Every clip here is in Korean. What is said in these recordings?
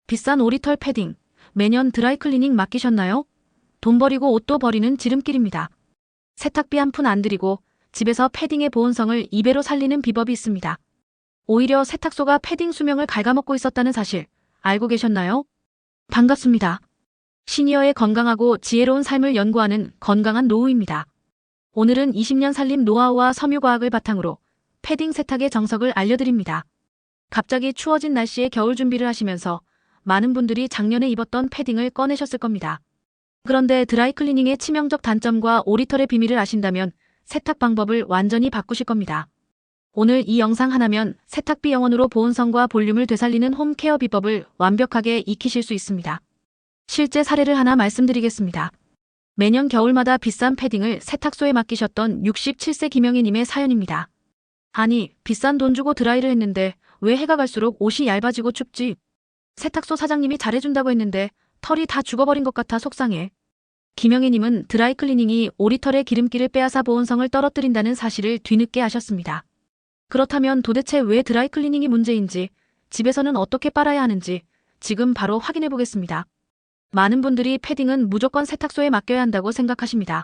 비싼 오리털 패딩, 매년 드라이클리닝 맡기셨나요? 돈 버리고 옷도 버리는 지름길입니다. 세탁비 한 푼 안 들이고 집에서 패딩의 보온성을 2배로 살리는 비법이 있습니다. 오히려 세탁소가 패딩 수명을 갉아먹고 있었다는 사실 알고 계셨나요? 반갑습니다. 시니어의 건강하고 지혜로운 삶을 연구하는 건강한 노후입니다. 오늘은 20년 살림 노하우와 섬유과학을 바탕으로 패딩 세탁의 정석을 알려드립니다. 갑자기 추워진 날씨에 겨울 준비를 하시면서 많은 분들이 작년에 입었던 패딩을 꺼내셨을 겁니다. 그런데 드라이클리닝의 치명적 단점과 오리털의 비밀을 아신다면 세탁 방법을 완전히 바꾸실 겁니다. 오늘 이 영상 하나면 세탁비 영원으로 보온성과 볼륨을 되살리는 홈케어 비법을 완벽하게 익히실 수 있습니다. 실제 사례를 하나 말씀드리겠습니다. 매년 겨울마다 비싼 패딩을 세탁소에 맡기셨던 67세 김영희님의 사연입니다. 아니, 비싼 돈 주고 드라이를 했는데 왜 해가 갈수록 옷이 얇아지고 춥지? 세탁소 사장님이 잘해준다고 했는데 털이 다 죽어버린 것 같아 속상해. 김영희님은 드라이클리닝이 오리털의 기름기를 빼앗아 보온성을 떨어뜨린다는 사실을 뒤늦게 아셨습니다. 그렇다면 도대체 왜 드라이클리닝이 문제인지, 집에서는 어떻게 빨아야 하는지 지금 바로 확인해 보겠습니다. 많은 분들이 패딩은 무조건 세탁소에 맡겨야 한다고 생각하십니다.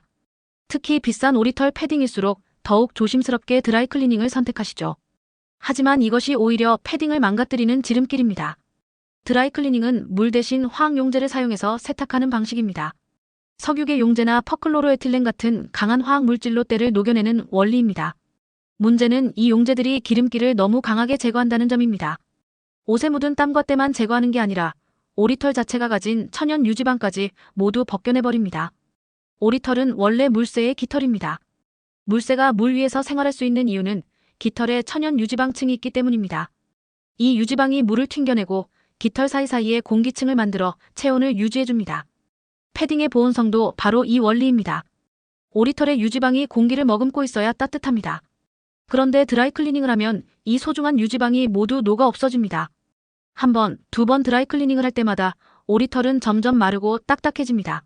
특히 비싼 오리털 패딩일수록 더욱 조심스럽게 드라이클리닝을 선택하시죠. 하지만 이것이 오히려 패딩을 망가뜨리는 지름길입니다. 드라이클리닝은 물 대신 화학용제를 사용해서 세탁하는 방식입니다. 석유계 용제나 퍼클로로에틸렌 같은 강한 화학 물질로 때를 녹여내는 원리입니다. 문제는 이 용제들이 기름기를 너무 강하게 제거한다는 점입니다. 옷에 묻은 땀과 때만 제거하는 게 아니라 오리털 자체가 가진 천연 유지방까지 모두 벗겨내버립니다. 오리털은 원래 물새의 깃털입니다. 물새가 물 위에서 생활할 수 있는 이유는 깃털에 천연 유지방층이 있기 때문입니다. 이 유지방이 물을 튕겨내고 깃털 사이사이에 공기층을 만들어 체온을 유지해줍니다. 패딩의 보온성도 바로 이 원리입니다. 오리털의 유지방이 공기를 머금고 있어야 따뜻합니다. 그런데 드라이클리닝을 하면 이 소중한 유지방이 모두 녹아 없어집니다. 한 번, 두 번 드라이클리닝을 할 때마다 오리털은 점점 마르고 딱딱해집니다.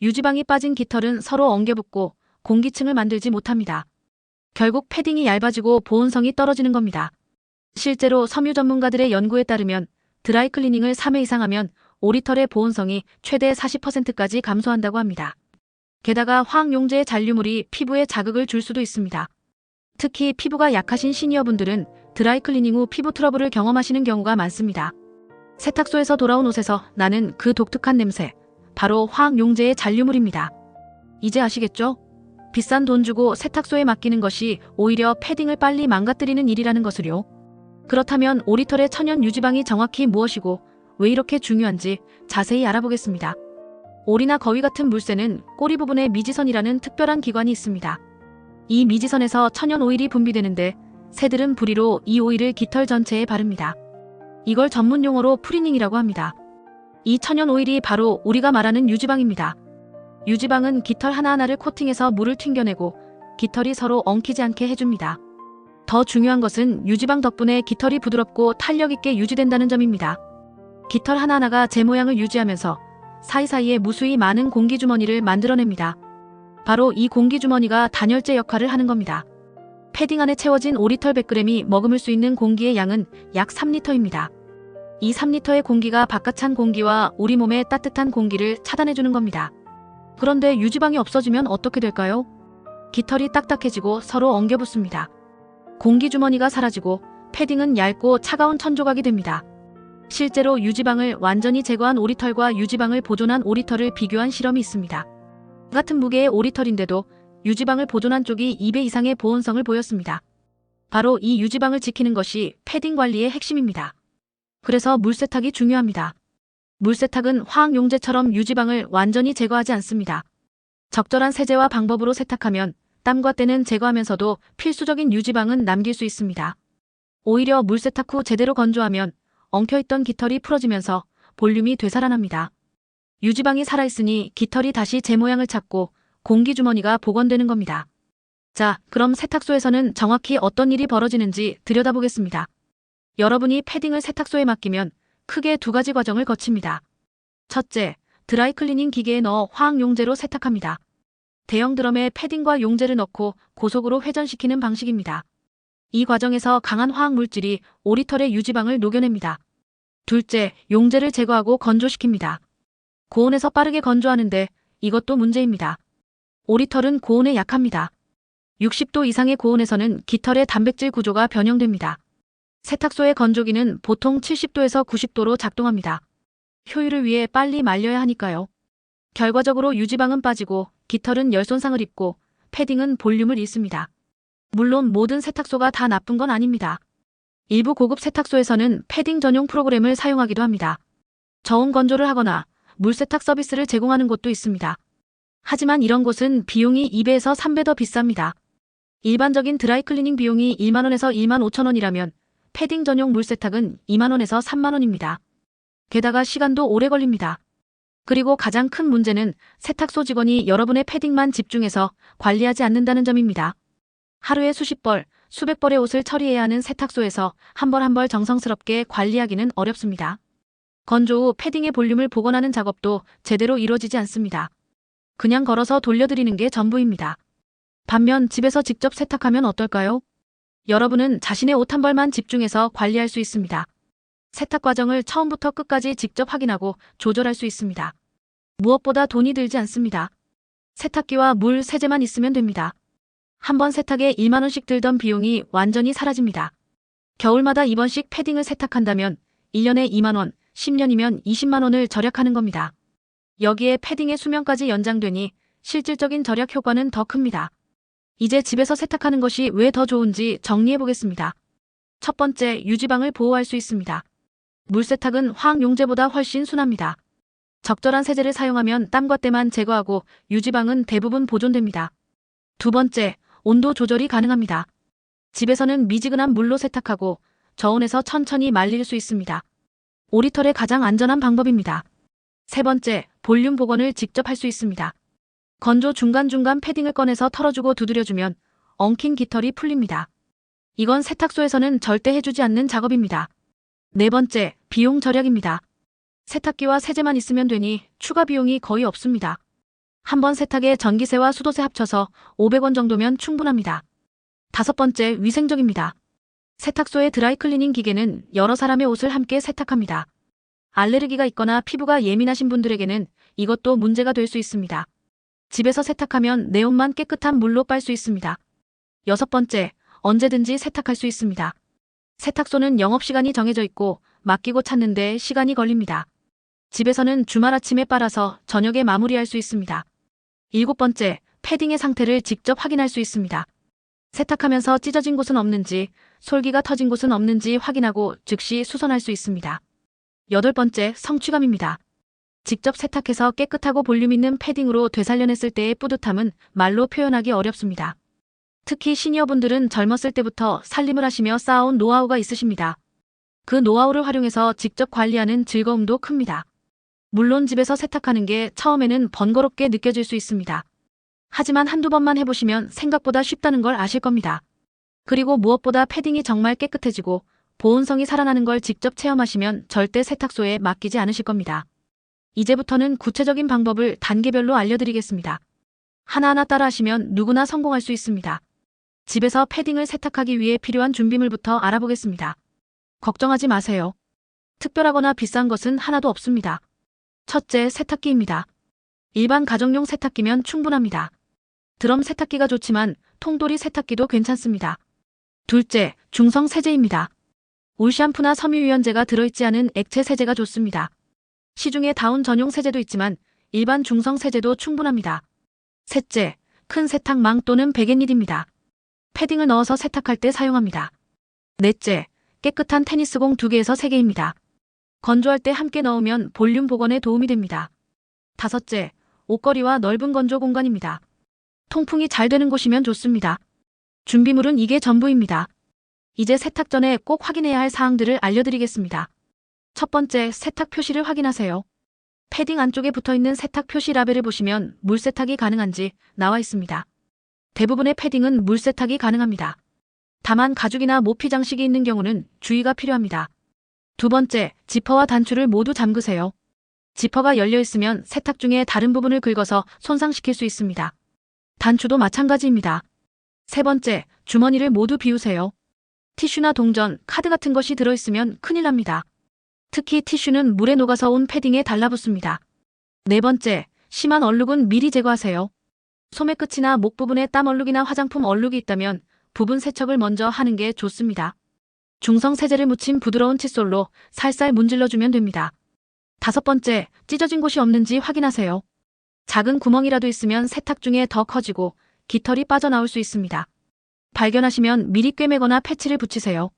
유지방이 빠진 깃털은 서로 엉겨붙고 공기층을 만들지 못합니다. 결국 패딩이 얇아지고 보온성이 떨어지는 겁니다. 실제로 섬유 전문가들의 연구에 따르면 드라이클리닝을 3회 이상 하면 오리털의 보온성이 최대 40%까지 감소한다고 합니다. 게다가 화학용제의 잔류물이 피부에 자극을 줄 수도 있습니다. 특히 피부가 약하신 시니어분들은 드라이클리닝 후 피부 트러블을 경험하시는 경우가 많습니다. 세탁소에서 돌아온 옷에서 나는 그 독특한 냄새, 바로 화학용제의 잔류물입니다. 이제 아시겠죠? 비싼 돈 주고 세탁소에 맡기는 것이 오히려 패딩을 빨리 망가뜨리는 일이라는 것을요. 그렇다면 오리털의 천연 유지방이 정확히 무엇이고 왜 이렇게 중요한지 자세히 알아보겠습니다. 오리나 거위 같은 물새는 꼬리 부분에 미지선이라는 특별한 기관이 있습니다. 이 미지선에서 천연 오일이 분비되는데 새들은 부리로 이 오일을 깃털 전체에 바릅니다. 이걸 전문 용어로 프리닝이라고 합니다. 이 천연 오일이 바로 우리가 말하는 유지방입니다. 유지방은 깃털 하나하나를 코팅해서 물을 튕겨내고 깃털이 서로 엉키지 않게 해줍니다. 더 중요한 것은 유지방 덕분에 깃털이 부드럽고 탄력 있게 유지된다는 점입니다. 깃털 하나하나가 제 모양을 유지하면서 사이사이에 무수히 많은 공기주머니를 만들어냅니다. 바로 이 공기주머니가 단열재 역할을 하는 겁니다. 패딩 안에 채워진 오리털 100g이 머금을 수 있는 공기의 양은 약 3리터입니다. 이 3리터의 공기가 바깥찬 공기와 우리 몸의 따뜻한 공기를 차단해주는 겁니다. 그런데 유지방이 없어지면 어떻게 될까요? 깃털이 딱딱해지고 서로 엉겨붙습니다. 공기주머니가 사라지고 패딩은 얇고 차가운 천조각이 됩니다. 실제로 유지방을 완전히 제거한 오리털과 유지방을 보존한 오리털을 비교한 실험이 있습니다. 같은 무게의 오리털인데도 유지방을 보존한 쪽이 2배 이상의 보온성을 보였습니다. 바로 이 유지방을 지키는 것이 패딩 관리의 핵심입니다. 그래서 물세탁이 중요합니다. 물세탁은 화학용제처럼 유지방을 완전히 제거하지 않습니다. 적절한 세제와 방법으로 세탁하면 땀과 때는 제거하면서도 필수적인 유지방은 남길 수 있습니다. 오히려 물세탁 후 제대로 건조하면 엉켜있던 깃털이 풀어지면서 볼륨이 되살아납니다. 유지방이 살아있으니 깃털이 다시 제 모양을 찾고 공기주머니가 복원되는 겁니다. 자, 그럼 세탁소에서는 정확히 어떤 일이 벌어지는지 들여다보겠습니다. 여러분이 패딩을 세탁소에 맡기면 크게 두 가지 과정을 거칩니다. 첫째, 드라이클리닝 기계에 넣어 화학용제로 세탁합니다. 대형 드럼에 패딩과 용제를 넣고 고속으로 회전시키는 방식입니다. 이 과정에서 강한 화학물질이 오리털의 유지방을 녹여냅니다. 둘째, 용재를 제거하고 건조시킵니다. 고온에서 빠르게 건조하는데 이것도 문제입니다. 오리털은 고온에 약합니다. 60도 이상의 고온에서는 깃털의 단백질 구조가 변형됩니다. 세탁소의 건조기는 보통 70도에서 90도로 작동합니다. 효율을 위해 빨리 말려야 하니까요. 결과적으로 유지방은 빠지고 깃털은 열손상을 입고 패딩은 볼륨을 잃습니다. 물론 모든 세탁소가 다 나쁜 건 아닙니다. 일부 고급 세탁소에서는 패딩 전용 프로그램을 사용하기도 합니다. 저온 건조를 하거나 물세탁 서비스를 제공하는 곳도 있습니다. 하지만 이런 곳은 비용이 2배에서 3배 더 비쌉니다. 일반적인 드라이클리닝 비용이 1만원에서 1만 5천원이라면 패딩 전용 물세탁은 2만원에서 3만원입니다. 게다가 시간도 오래 걸립니다. 그리고 가장 큰 문제는 세탁소 직원이 여러분의 패딩만 집중해서 관리하지 않는다는 점입니다. 하루에 수십 벌, 수백 벌의 옷을 처리해야 하는 세탁소에서 한 벌 한 벌 정성스럽게 관리하기는 어렵습니다. 건조 후 패딩의 볼륨을 복원하는 작업도 제대로 이루어지지 않습니다. 그냥 걸어서 돌려드리는 게 전부입니다. 반면 집에서 직접 세탁하면 어떨까요? 여러분은 자신의 옷 한 벌만 집중해서 관리할 수 있습니다. 세탁 과정을 처음부터 끝까지 직접 확인하고 조절할 수 있습니다. 무엇보다 돈이 들지 않습니다. 세탁기와 물, 세제만 있으면 됩니다. 한 번 세탁에 1만원씩 들던 비용이 완전히 사라집니다. 겨울마다 2번씩 패딩을 세탁한다면 1년에 2만원, 10년이면 20만원을 절약하는 겁니다. 여기에 패딩의 수명까지 연장되니 실질적인 절약 효과는 더 큽니다. 이제 집에서 세탁하는 것이 왜 더 좋은지 정리해 보겠습니다. 첫 번째, 유지방을 보호할 수 있습니다. 물세탁은 화학용제보다 훨씬 순합니다. 적절한 세제를 사용하면 땀과 때만 제거하고 유지방은 대부분 보존됩니다. 두 번째, 온도 조절이 가능합니다. 집에서는 미지근한 물로 세탁하고 저온에서 천천히 말릴 수 있습니다. 오리털의 가장 안전한 방법입니다. 세 번째, 볼륨 복원을 직접 할 수 있습니다. 건조 중간중간 패딩을 꺼내서 털어주고 두드려주면 엉킨 깃털이 풀립니다. 이건 세탁소에서는 절대 해주지 않는 작업입니다. 네 번째, 비용 절약입니다. 세탁기와 세제만 있으면 되니 추가 비용이 거의 없습니다. 한 번 세탁에 전기세와 수도세 합쳐서 500원 정도면 충분합니다. 다섯 번째, 위생적입니다. 세탁소의 드라이클리닝 기계는 여러 사람의 옷을 함께 세탁합니다. 알레르기가 있거나 피부가 예민하신 분들에게는 이것도 문제가 될 수 있습니다. 집에서 세탁하면 내 옷만 깨끗한 물로 빨 수 있습니다. 여섯 번째, 언제든지 세탁할 수 있습니다. 세탁소는 영업시간이 정해져 있고 맡기고 찾는데 시간이 걸립니다. 집에서는 주말 아침에 빨아서 저녁에 마무리할 수 있습니다. 일곱 번째, 패딩의 상태를 직접 확인할 수 있습니다. 세탁하면서 찢어진 곳은 없는지, 솔기가 터진 곳은 없는지 확인하고 즉시 수선할 수 있습니다. 여덟 번째, 성취감입니다. 직접 세탁해서 깨끗하고 볼륨 있는 패딩으로 되살려냈을 때의 뿌듯함은 말로 표현하기 어렵습니다. 특히 시니어분들은 젊었을 때부터 살림을 하시며 쌓아온 노하우가 있으십니다. 그 노하우를 활용해서 직접 관리하는 즐거움도 큽니다. 물론 집에서 세탁하는 게 처음에는 번거롭게 느껴질 수 있습니다. 하지만 한두 번만 해보시면 생각보다 쉽다는 걸 아실 겁니다. 그리고 무엇보다 패딩이 정말 깨끗해지고 보온성이 살아나는 걸 직접 체험하시면 절대 세탁소에 맡기지 않으실 겁니다. 이제부터는 구체적인 방법을 단계별로 알려드리겠습니다. 하나하나 따라하시면 누구나 성공할 수 있습니다. 집에서 패딩을 세탁하기 위해 필요한 준비물부터 알아보겠습니다. 걱정하지 마세요. 특별하거나 비싼 것은 하나도 없습니다. 첫째, 세탁기입니다. 일반 가정용 세탁기면 충분합니다. 드럼 세탁기가 좋지만 통돌이 세탁기도 괜찮습니다. 둘째, 중성 세제입니다. 울 샴푸나 섬유유연제가 들어있지 않은 액체 세제가 좋습니다. 시중에 다운 전용 세제도 있지만 일반 중성 세제도 충분합니다. 셋째, 큰 세탁망 또는 베갯닐입니다. 패딩을 넣어서 세탁할 때 사용합니다. 넷째, 깨끗한 테니스공 2개에서 3개입니다. 건조할 때 함께 넣으면 볼륨 복원에 도움이 됩니다. 다섯째, 옷걸이와 넓은 건조 공간입니다. 통풍이 잘 되는 곳이면 좋습니다. 준비물은 이게 전부입니다. 이제 세탁 전에 꼭 확인해야 할 사항들을 알려드리겠습니다. 첫 번째, 세탁 표시를 확인하세요. 패딩 안쪽에 붙어있는 세탁 표시 라벨을 보시면 물세탁이 가능한지 나와 있습니다. 대부분의 패딩은 물세탁이 가능합니다. 다만 가죽이나 모피 장식이 있는 경우는 주의가 필요합니다. 두 번째, 지퍼와 단추를 모두 잠그세요. 지퍼가 열려있으면 세탁 중에 다른 부분을 긁어서 손상시킬 수 있습니다. 단추도 마찬가지입니다. 세 번째, 주머니를 모두 비우세요. 티슈나 동전, 카드 같은 것이 들어있으면 큰일 납니다. 특히 티슈는 물에 녹아서 온 패딩에 달라붙습니다. 네 번째, 심한 얼룩은 미리 제거하세요. 소매 끝이나 목 부분에 땀 얼룩이나 화장품 얼룩이 있다면 부분 세척을 먼저 하는 게 좋습니다. 중성 세제를 묻힌 부드러운 칫솔로 살살 문질러주면 됩니다. 다섯 번째, 찢어진 곳이 없는지 확인하세요. 작은 구멍이라도 있으면 세탁 중에 더 커지고 깃털이 빠져나올 수 있습니다. 발견하시면 미리 꿰매거나 패치를 붙이세요.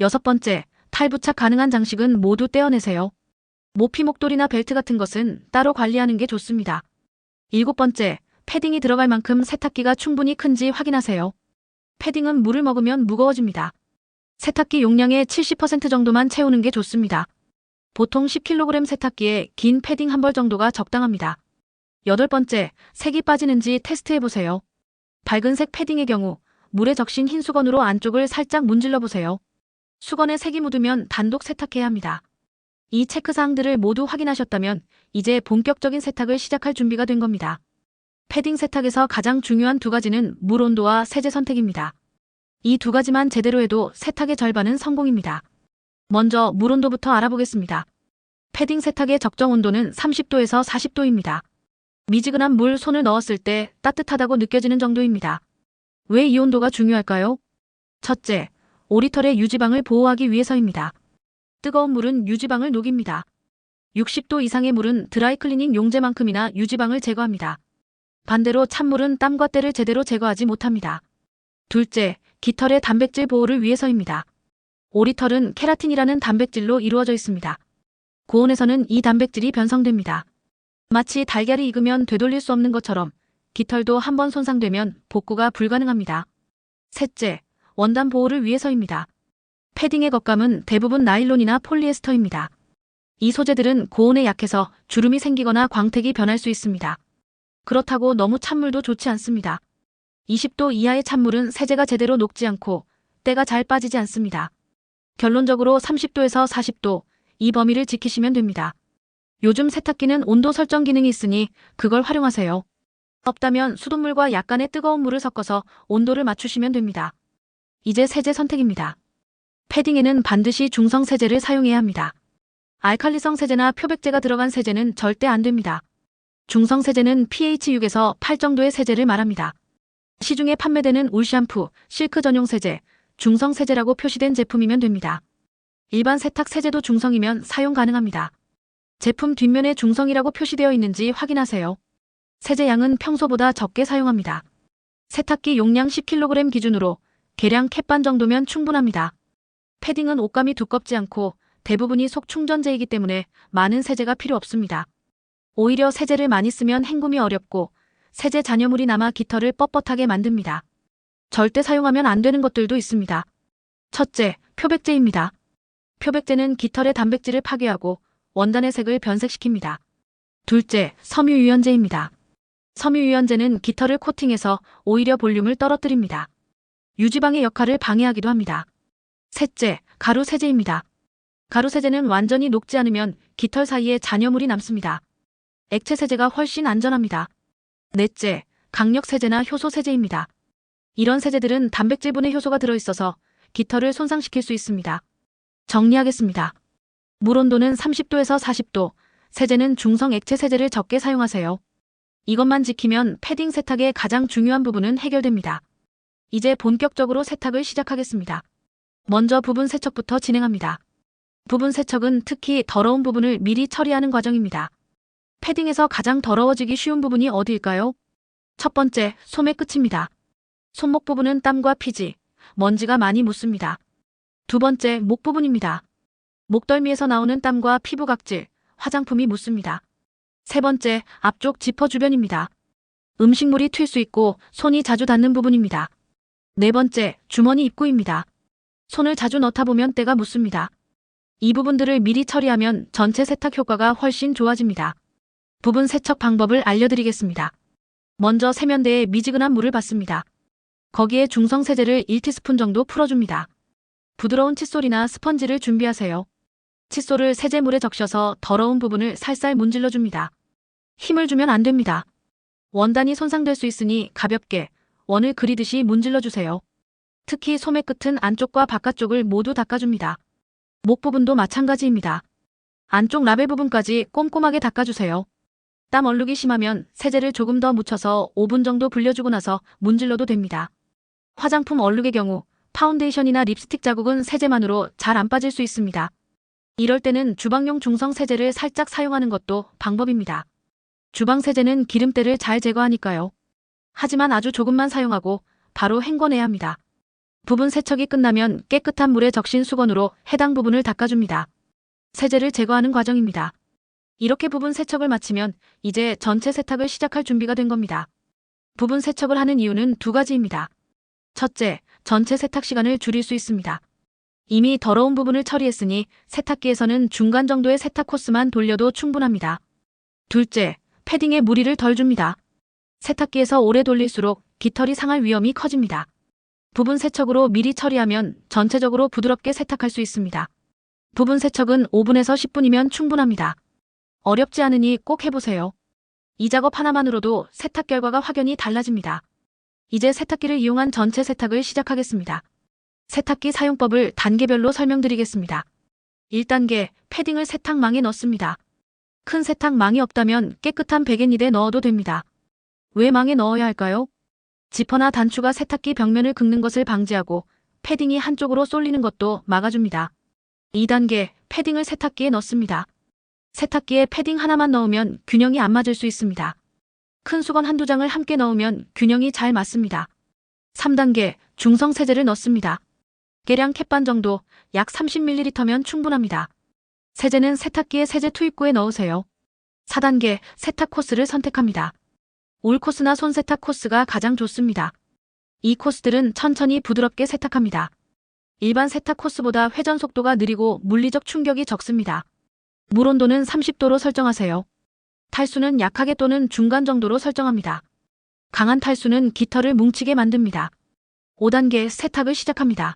여섯 번째, 탈부착 가능한 장식은 모두 떼어내세요. 모피 목도리나 벨트 같은 것은 따로 관리하는 게 좋습니다. 일곱 번째, 패딩이 들어갈 만큼 세탁기가 충분히 큰지 확인하세요. 패딩은 물을 먹으면 무거워집니다. 세탁기 용량의 70% 정도만 채우는 게 좋습니다. 보통 10kg 세탁기에 긴 패딩 한 벌 정도가 적당합니다. 여덟 번째, 색이 빠지는지 테스트해보세요. 밝은색 패딩의 경우 물에 적신 흰 수건으로 안쪽을 살짝 문질러 보세요. 수건에 색이 묻으면 단독 세탁해야 합니다. 이 체크사항들을 모두 확인하셨다면 이제 본격적인 세탁을 시작할 준비가 된 겁니다. 패딩 세탁에서 가장 중요한 두 가지는 물 온도와 세제 선택입니다. 이 두 가지만 제대로 해도 세탁의 절반은 성공입니다. 먼저 물 온도부터 알아보겠습니다. 패딩 세탁의 적정 온도는 30도에서 40도입니다. 미지근한 물 손을 넣었을 때 따뜻하다고 느껴지는 정도입니다. 왜 이 온도가 중요할까요? 첫째, 오리털의 유지방을 보호하기 위해서입니다. 뜨거운 물은 유지방을 녹입니다. 60도 이상의 물은 드라이클리닝 용제만큼이나 유지방을 제거합니다. 반대로 찬물은 땀과 때를 제대로 제거하지 못합니다. 둘째, 깃털의 단백질 보호를 위해서입니다. 오리털은 케라틴이라는 단백질로 이루어져 있습니다. 고온에서는 이 단백질이 변성됩니다. 마치 달걀이 익으면 되돌릴 수 없는 것처럼 깃털도 한번 손상되면 복구가 불가능합니다. 셋째, 원단 보호를 위해서입니다. 패딩의 겉감은 대부분 나일론이나 폴리에스터입니다. 이 소재들은 고온에 약해서 주름이 생기거나 광택이 변할 수 있습니다. 그렇다고 너무 찬물도 좋지 않습니다. 20도 이하의 찬물은 세제가 제대로 녹지 않고 때가 잘 빠지지 않습니다. 결론적으로 30도에서 40도, 이 범위를 지키시면 됩니다. 요즘 세탁기는 온도 설정 기능이 있으니 그걸 활용하세요. 없다면 수돗물과 약간의 뜨거운 물을 섞어서 온도를 맞추시면 됩니다. 이제 세제 선택입니다. 패딩에는 반드시 중성 세제를 사용해야 합니다. 알칼리성 세제나 표백제가 들어간 세제는 절대 안 됩니다. 중성 세제는 pH 6에서 8 정도의 세제를 말합니다. 시중에 판매되는 울 샴푸, 실크 전용 세제, 중성 세제라고 표시된 제품이면 됩니다. 일반 세탁 세제도 중성이면 사용 가능합니다. 제품 뒷면에 중성이라고 표시되어 있는지 확인하세요. 세제 양은 평소보다 적게 사용합니다. 세탁기 용량 10kg 기준으로 계량 캣반 정도면 충분합니다. 패딩은 옷감이 두껍지 않고 대부분이 속 충전재이기 때문에 많은 세제가 필요 없습니다. 오히려 세제를 많이 쓰면 헹굼이 어렵고 세제 잔여물이 남아 깃털을 뻣뻣하게 만듭니다. 절대 사용하면 안 되는 것들도 있습니다. 첫째, 표백제입니다. 표백제는 깃털의 단백질을 파괴하고 원단의 색을 변색시킵니다. 둘째, 섬유유연제입니다. 섬유유연제는 깃털을 코팅해서 오히려 볼륨을 떨어뜨립니다. 유지방의 역할을 방해하기도 합니다. 셋째, 가루세제입니다. 가루세제는 완전히 녹지 않으면 깃털 사이에 잔여물이 남습니다. 액체세제가 훨씬 안전합니다. 넷째, 강력세제나 효소세제입니다. 이런 세제들은 단백질분해 효소가 들어있어서 깃털을 손상시킬 수 있습니다. 정리하겠습니다. 물 온도는 30도에서 40도, 세제는 중성 액체 세제를 적게 사용하세요. 이것만 지키면 패딩 세탁의 가장 중요한 부분은 해결됩니다. 이제 본격적으로 세탁을 시작하겠습니다. 먼저 부분 세척부터 진행합니다. 부분 세척은 특히 더러운 부분을 미리 처리하는 과정입니다. 패딩에서 가장 더러워지기 쉬운 부분이 어디일까요? 첫 번째, 소매 끝입니다. 손목 부분은 땀과 피지, 먼지가 많이 묻습니다. 두 번째, 목 부분입니다. 목덜미에서 나오는 땀과 피부 각질, 화장품이 묻습니다. 세 번째, 앞쪽 지퍼 주변입니다. 음식물이 튈 수 있고 손이 자주 닿는 부분입니다. 네 번째, 주머니 입구입니다. 손을 자주 넣다 보면 때가 묻습니다. 이 부분들을 미리 처리하면 전체 세탁 효과가 훨씬 좋아집니다. 부분 세척 방법을 알려드리겠습니다. 먼저 세면대에 미지근한 물을 받습니다. 거기에 중성 세제를 1티스푼 정도 풀어줍니다. 부드러운 칫솔이나 스펀지를 준비하세요. 칫솔을 세제물에 적셔서 더러운 부분을 살살 문질러줍니다. 힘을 주면 안 됩니다. 원단이 손상될 수 있으니 가볍게 원을 그리듯이 문질러주세요. 특히 소매 끝은 안쪽과 바깥쪽을 모두 닦아줍니다. 목 부분도 마찬가지입니다. 안쪽 라벨 부분까지 꼼꼼하게 닦아주세요. 땀 얼룩이 심하면 세제를 조금 더 묻혀서 5분 정도 불려주고 나서 문질러도 됩니다. 화장품 얼룩의 경우 파운데이션이나 립스틱 자국은 세제만으로 잘 안 빠질 수 있습니다. 이럴 때는 주방용 중성 세제를 살짝 사용하는 것도 방법입니다. 주방 세제는 기름때를 잘 제거하니까요. 하지만 아주 조금만 사용하고 바로 헹궈내야 합니다. 부분 세척이 끝나면 깨끗한 물에 적신 수건으로 해당 부분을 닦아줍니다. 세제를 제거하는 과정입니다. 이렇게 부분 세척을 마치면 이제 전체 세탁을 시작할 준비가 된 겁니다. 부분 세척을 하는 이유는 두 가지입니다. 첫째, 전체 세탁 시간을 줄일 수 있습니다. 이미 더러운 부분을 처리했으니 세탁기에서는 중간 정도의 세탁 코스만 돌려도 충분합니다. 둘째, 패딩에 무리를 덜 줍니다. 세탁기에서 오래 돌릴수록 깃털이 상할 위험이 커집니다. 부분 세척으로 미리 처리하면 전체적으로 부드럽게 세탁할 수 있습니다. 부분 세척은 5분에서 10분이면 충분합니다. 어렵지 않으니 꼭 해보세요. 이 작업 하나만으로도 세탁 결과가 확연히 달라집니다. 이제 세탁기를 이용한 전체 세탁을 시작하겠습니다. 세탁기 사용법을 단계별로 설명드리겠습니다. 1단계, 패딩을 세탁망에 넣습니다. 큰 세탁망이 없다면 깨끗한 베갯니에 넣어도 됩니다. 왜 망에 넣어야 할까요? 지퍼나 단추가 세탁기 벽면을 긁는 것을 방지하고 패딩이 한쪽으로 쏠리는 것도 막아줍니다. 2단계, 패딩을 세탁기에 넣습니다. 세탁기에 패딩 하나만 넣으면 균형이 안 맞을 수 있습니다. 큰 수건 한두 장을 함께 넣으면 균형이 잘 맞습니다. 3단계, 중성 세제를 넣습니다. 계량 캣반 정도 약 30ml면 충분합니다. 세제는 세탁기에 세제 투입구에 넣으세요. 4단계, 세탁 코스를 선택합니다. 올 코스나 손 세탁 코스가 가장 좋습니다. 이 코스들은 천천히 부드럽게 세탁합니다. 일반 세탁 코스보다 회전 속도가 느리고 물리적 충격이 적습니다. 물 온도는 30도로 설정하세요. 탈수는 약하게 또는 중간 정도로 설정합니다. 강한 탈수는 깃털을 뭉치게 만듭니다. 5단계 세탁을 시작합니다.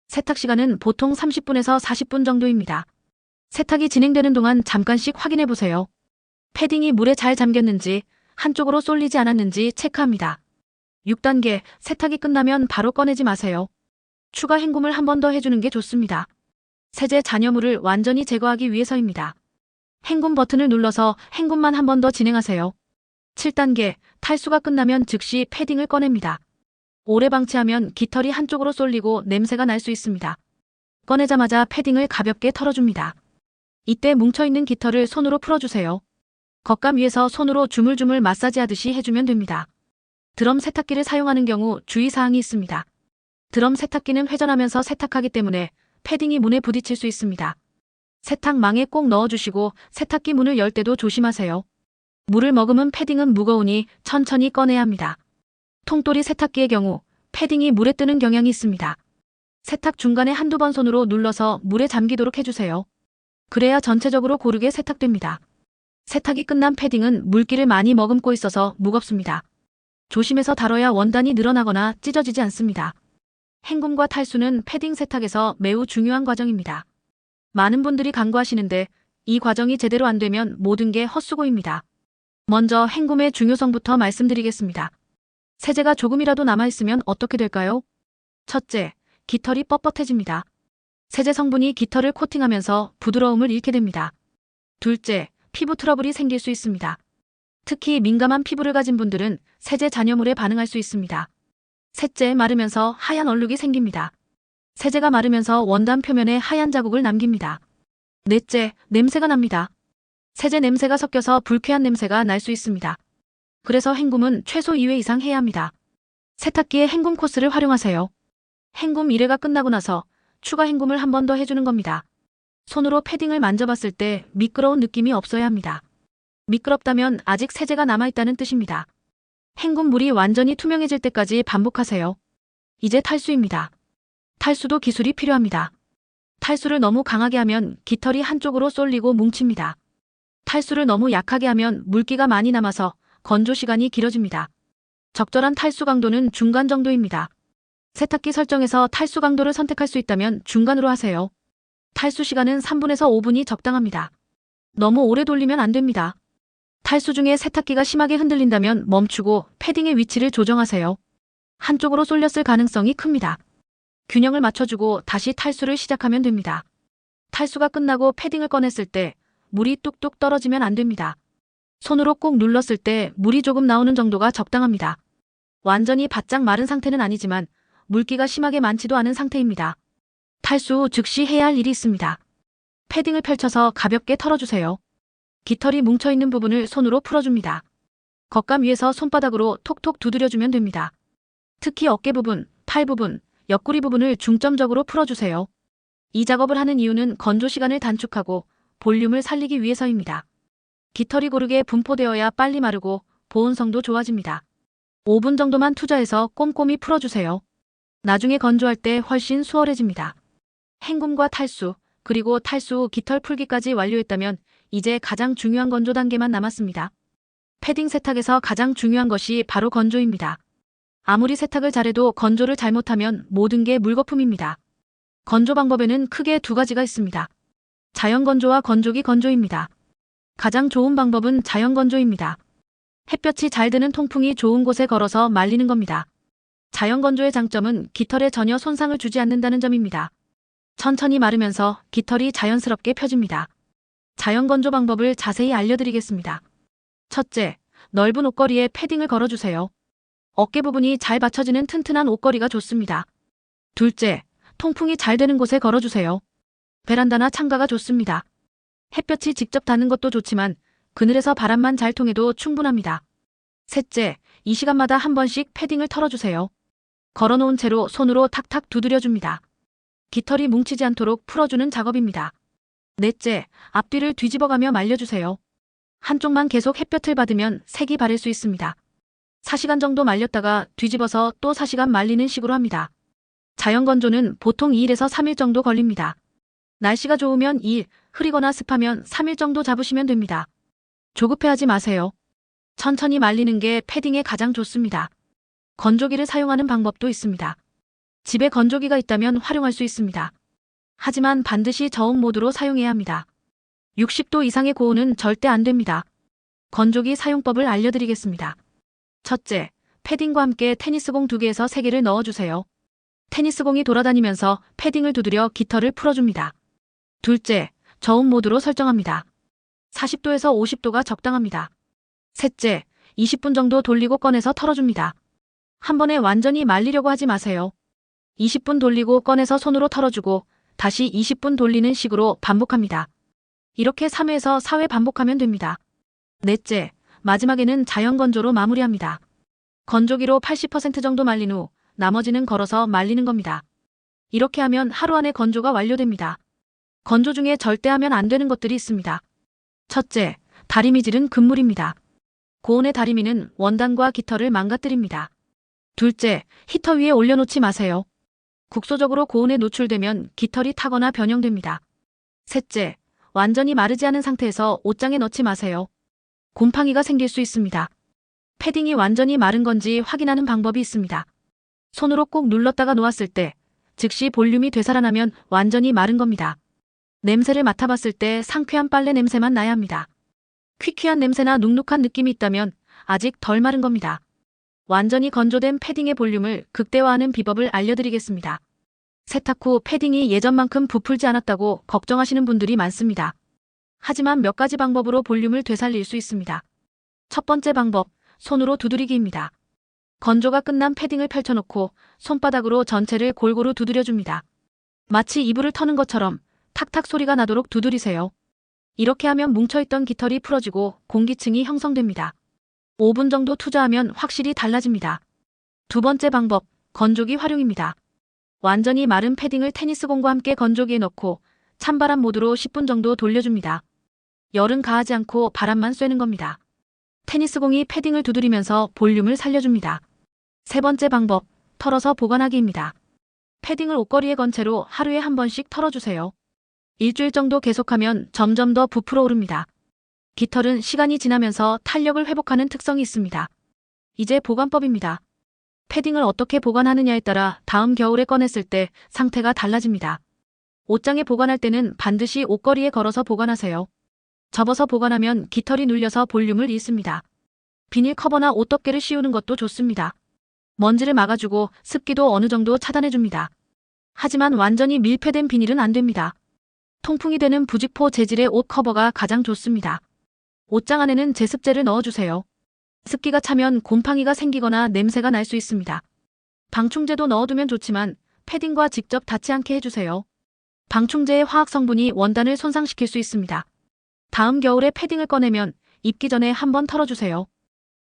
세탁 시간은 보통 30분에서 40분 정도입니다. 세탁이 진행되는 동안 잠깐씩 확인해 보세요. 패딩이 물에 잘 잠겼는지, 한쪽으로 쏠리지 않았는지 체크합니다. 6단계 세탁이 끝나면 바로 꺼내지 마세요. 추가 헹굼을 한 번 더 해주는 게 좋습니다. 세제 잔여물을 완전히 제거하기 위해서입니다. 헹굼 버튼을 눌러서 헹굼만 한 번 더 진행하세요. 7단계 탈수가 끝나면 즉시 패딩을 꺼냅니다. 오래 방치하면 깃털이 한쪽으로 쏠리고 냄새가 날 수 있습니다. 꺼내자마자 패딩을 가볍게 털어줍니다. 이때 뭉쳐있는 깃털을 손으로 풀어주세요. 겉감 위에서 손으로 주물주물 마사지하듯이 해주면 됩니다. 드럼 세탁기를 사용하는 경우 주의사항이 있습니다. 드럼 세탁기는 회전하면서 세탁하기 때문에 패딩이 문에 부딪힐 수 있습니다. 세탁망에 꼭 넣어주시고 세탁기 문을 열 때도 조심하세요. 물을 머금은 패딩은 무거우니 천천히 꺼내야 합니다. 통돌이 세탁기의 경우 패딩이 물에 뜨는 경향이 있습니다. 세탁 중간에 한두 번 손으로 눌러서 물에 잠기도록 해주세요. 그래야 전체적으로 고르게 세탁됩니다. 세탁이 끝난 패딩은 물기를 많이 머금고 있어서 무겁습니다. 조심해서 다뤄야 원단이 늘어나거나 찢어지지 않습니다. 헹굼과 탈수는 패딩 세탁에서 매우 중요한 과정입니다. 많은 분들이 간구하시는데 이 과정이 제대로 안 되면 모든 게 헛수고입니다. 먼저 헹굼의 중요성부터 말씀드리겠습니다. 세제가 조금이라도 남아있으면 어떻게 될까요? 첫째, 깃털이 뻣뻣해집니다. 세제 성분이 깃털을 코팅하면서 부드러움을 잃게 됩니다. 둘째, 피부 트러블이 생길 수 있습니다. 특히 민감한 피부를 가진 분들은 세제 잔여물에 반응할 수 있습니다. 셋째, 마르면서 하얀 얼룩이 생깁니다. 세제가 마르면서 원단 표면에 하얀 자국을 남깁니다. 넷째, 냄새가 납니다. 세제 냄새가 섞여서 불쾌한 냄새가 날 수 있습니다. 그래서 헹굼은 최소 2회 이상 해야 합니다. 세탁기의 헹굼 코스를 활용하세요. 헹굼 1회가 끝나고 나서 추가 헹굼을 한 번 더 해주는 겁니다. 손으로 패딩을 만져봤을 때 미끄러운 느낌이 없어야 합니다. 미끄럽다면 아직 세제가 남아있다는 뜻입니다. 헹굼 물이 완전히 투명해질 때까지 반복하세요. 이제 탈수입니다. 탈수도 기술이 필요합니다. 탈수를 너무 강하게 하면 깃털이 한쪽으로 쏠리고 뭉칩니다. 탈수를 너무 약하게 하면 물기가 많이 남아서 건조 시간이 길어집니다. 적절한 탈수 강도는 중간 정도입니다. 세탁기 설정에서 탈수 강도를 선택할 수 있다면 중간으로 하세요. 탈수 시간은 3분에서 5분이 적당합니다. 너무 오래 돌리면 안 됩니다. 탈수 중에 세탁기가 심하게 흔들린다면 멈추고 패딩의 위치를 조정하세요. 한쪽으로 쏠렸을 가능성이 큽니다. 균형을 맞춰주고 다시 탈수를 시작하면 됩니다. 탈수가 끝나고 패딩을 꺼냈을 때 물이 뚝뚝 떨어지면 안 됩니다. 손으로 꾹 눌렀을 때 물이 조금 나오는 정도가 적당합니다. 완전히 바짝 마른 상태는 아니지만 물기가 심하게 많지도 않은 상태입니다. 탈수 후 즉시 해야 할 일이 있습니다. 패딩을 펼쳐서 가볍게 털어주세요. 깃털이 뭉쳐있는 부분을 손으로 풀어줍니다. 겉감 위에서 손바닥으로 톡톡 두드려주면 됩니다. 특히 어깨 부분, 팔 부분, 옆구리 부분을 중점적으로 풀어주세요. 이 작업을 하는 이유는 건조 시간을 단축하고 볼륨을 살리기 위해서입니다. 깃털이 고르게 분포되어야 빨리 마르고 보온성도 좋아집니다. 5분 정도만 투자해서 꼼꼼히 풀어주세요. 나중에 건조할 때 훨씬 수월해집니다. 헹굼과 탈수, 그리고 탈수 후 깃털 풀기까지 완료했다면 이제 가장 중요한 건조 단계만 남았습니다. 패딩 세탁에서 가장 중요한 것이 바로 건조입니다. 아무리 세탁을 잘해도 건조를 잘못하면 모든 게 물거품입니다. 건조 방법에는 크게 두 가지가 있습니다. 자연 건조와 건조기 건조입니다. 가장 좋은 방법은 자연 건조입니다. 햇볕이 잘 드는 통풍이 좋은 곳에 걸어서 말리는 겁니다. 자연 건조의 장점은 깃털에 전혀 손상을 주지 않는다는 점입니다. 천천히 마르면서 깃털이 자연스럽게 펴집니다. 자연 건조 방법을 자세히 알려드리겠습니다. 첫째, 넓은 옷걸이에 패딩을 걸어주세요. 어깨 부분이 잘 받쳐지는 튼튼한 옷걸이가 좋습니다. 둘째, 통풍이 잘 되는 곳에 걸어주세요. 베란다나 창가가 좋습니다. 햇볕이 직접 닿는 것도 좋지만 그늘에서 바람만 잘 통해도 충분합니다. 셋째, 이 시간마다 한 번씩 패딩을 털어주세요. 걸어놓은 채로 손으로 탁탁 두드려줍니다. 깃털이 뭉치지 않도록 풀어주는 작업입니다. 넷째, 앞뒤를 뒤집어가며 말려주세요. 한쪽만 계속 햇볕을 받으면 색이 바를 수 있습니다. 4시간 정도 말렸다가 뒤집어서 또 4시간 말리는 식으로 합니다. 자연 건조는 보통 2일에서 3일 정도 걸립니다. 날씨가 좋으면 2일, 흐리거나 습하면 3일 정도 잡으시면 됩니다. 조급해하지 마세요. 천천히 말리는 게 패딩에 가장 좋습니다. 건조기를 사용하는 방법도 있습니다. 집에 건조기가 있다면 활용할 수 있습니다. 하지만 반드시 저온 모드로 사용해야 합니다. 60도 이상의 고온은 절대 안 됩니다. 건조기 사용법을 알려드리겠습니다. 첫째, 패딩과 함께 테니스공 2개에서 3개를 넣어주세요. 테니스공이 돌아다니면서 패딩을 두드려 깃털을 풀어줍니다. 둘째, 저온 모드로 설정합니다. 40도에서 50도가 적당합니다. 셋째, 20분 정도 돌리고 꺼내서 털어줍니다. 한 번에 완전히 말리려고 하지 마세요. 20분 돌리고 꺼내서 손으로 털어주고 다시 20분 돌리는 식으로 반복합니다. 이렇게 3회에서 4회 반복하면 됩니다. 넷째, 마지막에는 자연 건조로 마무리합니다. 건조기로 80% 정도 말린 후 나머지는 걸어서 말리는 겁니다. 이렇게 하면 하루 안에 건조가 완료됩니다. 건조 중에 절대 하면 안 되는 것들이 있습니다. 첫째, 다리미질은 금물입니다. 고온의 다리미는 원단과 깃털을 망가뜨립니다. 둘째, 히터 위에 올려놓지 마세요. 국소적으로 고온에 노출되면 깃털이 타거나 변형됩니다. 셋째, 완전히 마르지 않은 상태에서 옷장에 넣지 마세요. 곰팡이가 생길 수 있습니다. 패딩이 완전히 마른 건지 확인하는 방법이 있습니다. 손으로 꾹 눌렀다가 놓았을 때 즉시 볼륨이 되살아나면 완전히 마른 겁니다. 냄새를 맡아봤을 때 상쾌한 빨래 냄새만 나야 합니다. 퀴퀴한 냄새나 눅눅한 느낌이 있다면 아직 덜 마른 겁니다. 완전히 건조된 패딩의 볼륨을 극대화하는 비법을 알려드리겠습니다. 세탁 후 패딩이 예전만큼 부풀지 않았다고 걱정하시는 분들이 많습니다. 하지만 몇 가지 방법으로 볼륨을 되살릴 수 있습니다. 첫 번째 방법, 손으로 두드리기입니다. 건조가 끝난 패딩을 펼쳐놓고 손바닥으로 전체를 골고루 두드려줍니다. 마치 이불을 터는 것처럼 탁탁 소리가 나도록 두드리세요. 이렇게 하면 뭉쳐있던 깃털이 풀어지고 공기층이 형성됩니다. 5분 정도 투자하면 확실히 달라집니다. 두 번째 방법, 건조기 활용입니다. 완전히 마른 패딩을 테니스공과 함께 건조기에 넣고 찬바람 모드로 10분 정도 돌려줍니다. 열은 가하지 않고 바람만 쐬는 겁니다. 테니스공이 패딩을 두드리면서 볼륨을 살려줍니다. 세 번째 방법, 털어서 보관하기입니다. 패딩을 옷걸이에 건 채로 하루에 한 번씩 털어주세요. 일주일 정도 계속하면 점점 더 부풀어 오릅니다. 깃털은 시간이 지나면서 탄력을 회복하는 특성이 있습니다. 이제 보관법입니다. 패딩을 어떻게 보관하느냐에 따라 다음 겨울에 꺼냈을 때 상태가 달라집니다. 옷장에 보관할 때는 반드시 옷걸이에 걸어서 보관하세요. 접어서 보관하면 깃털이 눌려서 볼륨을 잃습니다. 비닐 커버나 옷덮개를 씌우는 것도 좋습니다. 먼지를 막아주고 습기도 어느 정도 차단해줍니다. 하지만 완전히 밀폐된 비닐은 안 됩니다. 통풍이 되는 부직포 재질의 옷 커버가 가장 좋습니다. 옷장 안에는 제습제를 넣어주세요. 습기가 차면 곰팡이가 생기거나 냄새가 날 수 있습니다. 방충제도 넣어두면 좋지만 패딩과 직접 닿지 않게 해주세요. 방충제의 화학 성분이 원단을 손상시킬 수 있습니다. 다음 겨울에 패딩을 꺼내면 입기 전에 한번 털어주세요.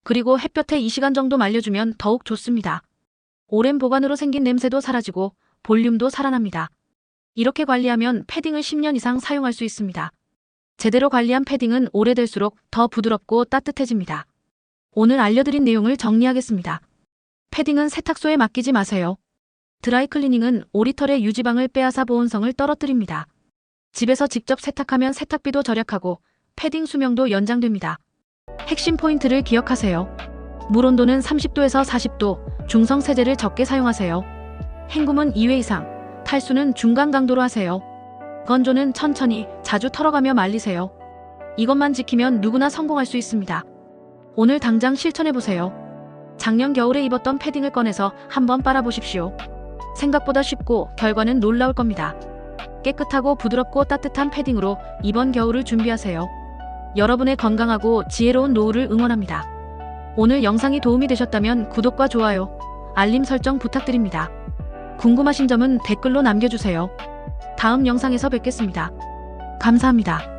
그리고 햇볕에 2시간 정도 말려주면 더욱 좋습니다. 오랜 보관으로 생긴 냄새도 사라지고 볼륨도 살아납니다. 이렇게 관리하면 패딩을 10년 이상 사용할 수 있습니다. 제대로 관리한 패딩은 오래될수록 더 부드럽고 따뜻해집니다. 오늘 알려드린 내용을 정리하겠습니다. 패딩은 세탁소에 맡기지 마세요. 드라이클리닝은 오리털의 유지방을 빼앗아 보온성을 떨어뜨립니다. 집에서 직접 세탁하면 세탁비도 절약하고 패딩 수명도 연장됩니다. 핵심 포인트를 기억하세요. 물 온도는 30도에서 40도, 중성 세제를 적게 사용하세요. 헹굼은 2회 이상, 탈수는 중간 강도로 하세요. 건조는 천천히, 자주 털어가며 말리세요. 이것만 지키면 누구나 성공할 수 있습니다. 오늘 당장 실천해보세요. 작년 겨울에 입었던 패딩을 꺼내서 한번 빨아보십시오. 생각보다 쉽고 결과는 놀라울 겁니다. 깨끗하고 부드럽고 따뜻한 패딩으로 이번 겨울을 준비하세요. 여러분의 건강하고 지혜로운 노후를 응원합니다. 오늘 영상이 도움이 되셨다면 구독과 좋아요, 알림 설정 부탁드립니다. 궁금하신 점은 댓글로 남겨주세요. 다음 영상에서 뵙겠습니다. 감사합니다.